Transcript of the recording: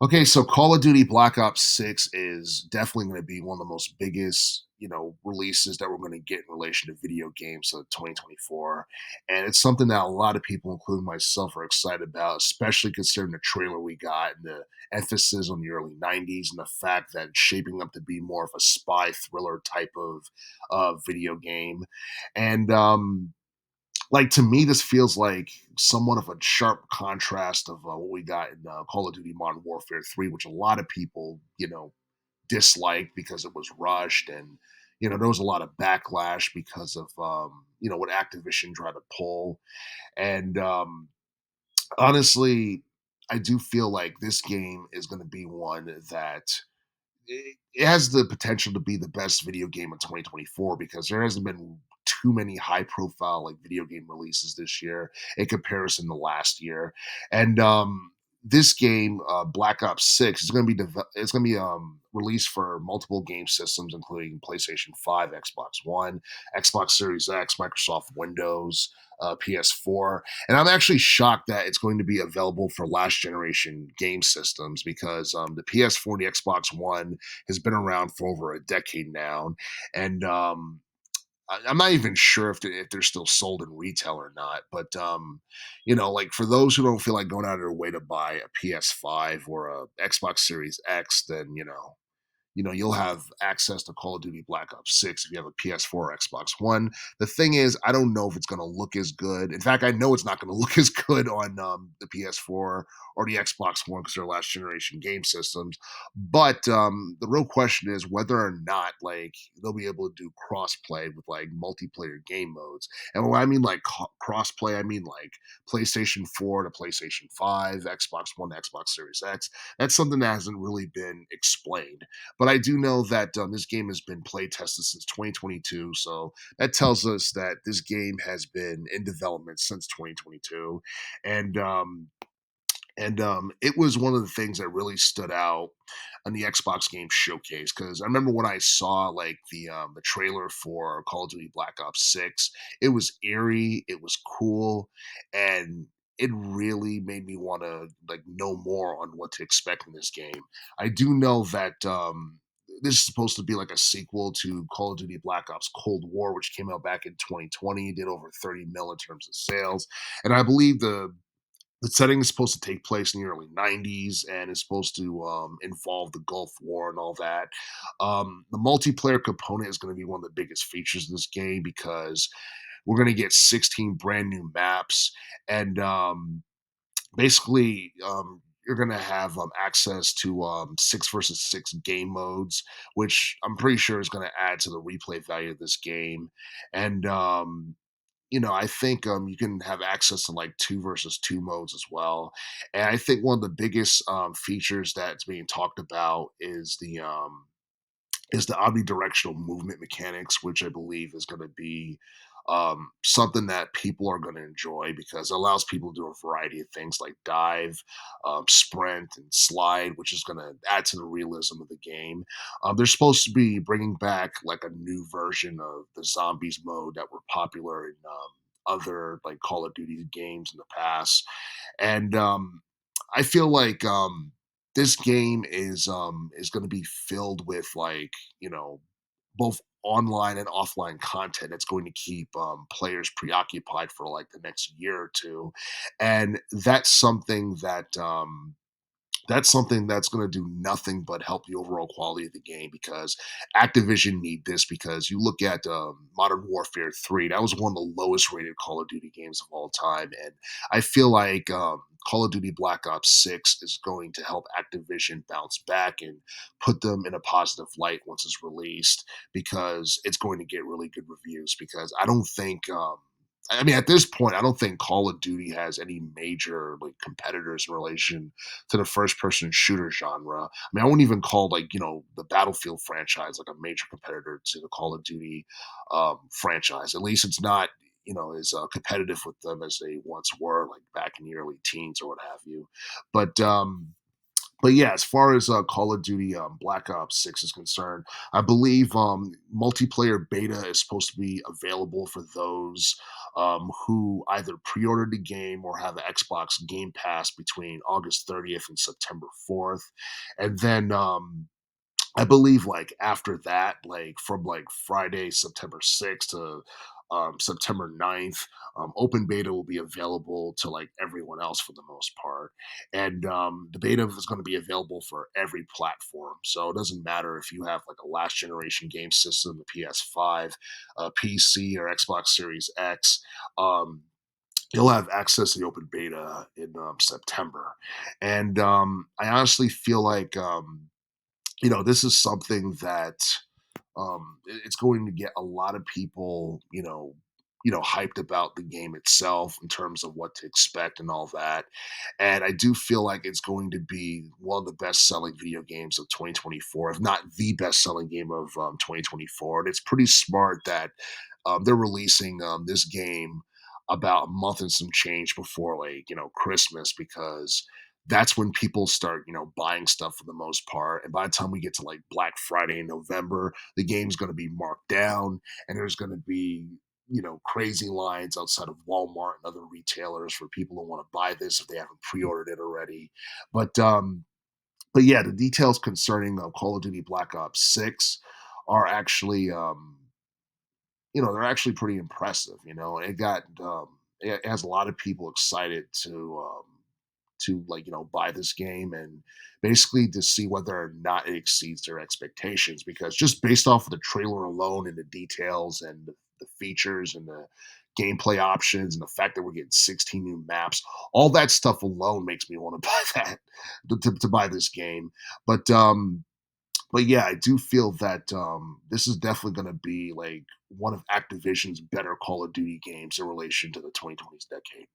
Okay, so Call of Duty Black Ops 6 is definitely going to be one of the most biggest, releases that we're going to get in relation to video games of 2024. And it's something that a lot of people, including myself, are excited about, especially considering the trailer we got and the emphasis on the early 90s and the fact that it's shaping up to be more of a spy thriller type of video game. And like to me, this feels like somewhat of a sharp contrast of what we got in Call of Duty Modern Warfare 3, which a lot of people, disliked because it was rushed and there was a lot of backlash because of what Activision tried to pull. And honestly, I do feel like this game is going to be one that it has the potential to be the best video game of 2024 because there hasn't been too many high profile like video game releases this year in comparison to last year. And this game, Black Ops 6, is going to be released for multiple game systems, including PlayStation 5, Xbox One, Xbox Series X, Microsoft Windows, PS4. And I'm actually shocked that it's going to be available for last generation game systems because the PS4 and the Xbox One has been around for over a decade now. And I'm not even sure if they're still sold in retail or not. But like for those who don't feel like going out of their way to buy a PS5 or a Xbox Series X, then you'll have access to Call of Duty Black Ops 6 if you have a PS4 or Xbox One. The thing is, I don't know if it's going to look as good. In fact, I know it's not going to look as good on the PS4 or the Xbox One because they're last generation game systems. But the real question is whether or not like they'll be able to do crossplay with like multiplayer game modes. And when I mean like crossplay, I mean like PlayStation 4 to PlayStation 5, Xbox One to Xbox Series X. That's something that hasn't really been explained. But I do know that this game has been play tested since 2022. So that tells us that this game has been in development since 2022. And it was one of the things that really stood out on the Xbox Game Showcase because I remember when I saw like the trailer for Call of Duty Black Ops 6, it was eerie, it was cool, and it really made me want to like know more on what to expect in this game. I do know that this is supposed to be like a sequel to Call of Duty Black Ops Cold War, which came out back in 2020, did over 30 mil in terms of sales, and I believe the setting is supposed to take place in the early 90s and is supposed to involve the Gulf War and all that. The multiplayer component is going to be one of the biggest features of this game because we're going to get 16 brand new maps. And basically, you're going to have access to six versus six game modes, which I'm pretty sure is going to add to the replay value of this game. And I think you can have access to like two versus two modes as well. And I think one of the biggest features that's being talked about is the omnidirectional movement mechanics, which I believe is going to be something that people are going to enjoy because it allows people to do a variety of things like dive, sprint, and slide, which is going to add to the realism of the game. They're supposed to be bringing back like a new version of the zombies mode that were popular in other like Call of Duty games in the past, and I feel like this game is going to be filled with like both online and offline content that's going to keep players preoccupied for like the next year or two, and that's something that's going to do nothing but help the overall quality of the game because Activision need this because you look at Modern Warfare 3, that was one of the lowest rated Call of Duty games of all time. And I feel like Call of Duty Black Ops 6 is going to help Activision bounce back and put them in a positive light once it's released because it's going to get really good reviews because I don't think I mean, at this point, I don't think Call of Duty has any major like competitors in relation to the first-person shooter genre. I mean, I wouldn't even call like the Battlefield franchise like a major competitor to the Call of Duty franchise. At least it's not as competitive with them as they once were, like back in the early teens or what have you. But But yeah, as far as Call of Duty Black Ops 6 is concerned, I believe multiplayer beta is supposed to be available for those who either pre ordered the game or have the Xbox Game Pass between August 30th and September 4th. And then I believe like after that, like from like Friday, September 6th to September 9th, open beta will be available to like everyone else for the most part. And the beta is going to be available for every platform. So it doesn't matter if you have like a last generation game system, the PS5, PC, or Xbox Series X. Um, You'll have access to the open beta in September. And I honestly feel like this is something that it's going to get a lot of people, hyped about the game itself in terms of what to expect and all that. And I do feel like it's going to be one of the best selling video games of 2024, if not the best selling game of 2024. And it's pretty smart that they're releasing this game about a month and some change before like Christmas, because that's when people start buying stuff for the most part. And by the time we get to like Black Friday in November, the game's going to be marked down, and there's going to be crazy lines outside of Walmart and other retailers for people who want to buy this if they haven't pre-ordered it already. But yeah, the details concerning Call of Duty Black Ops 6 are actually they're actually pretty impressive. It has a lot of people excited to like buy this game, and basically to see whether or not it exceeds their expectations, because just based off of the trailer alone and the details and the features and the gameplay options and the fact that we're getting 16 new maps, all that stuff alone makes me want to buy that to buy this game. But um but yeah, I do feel that this is definitely going to be like one of Activision's better Call of Duty games in relation to the 2020s decade.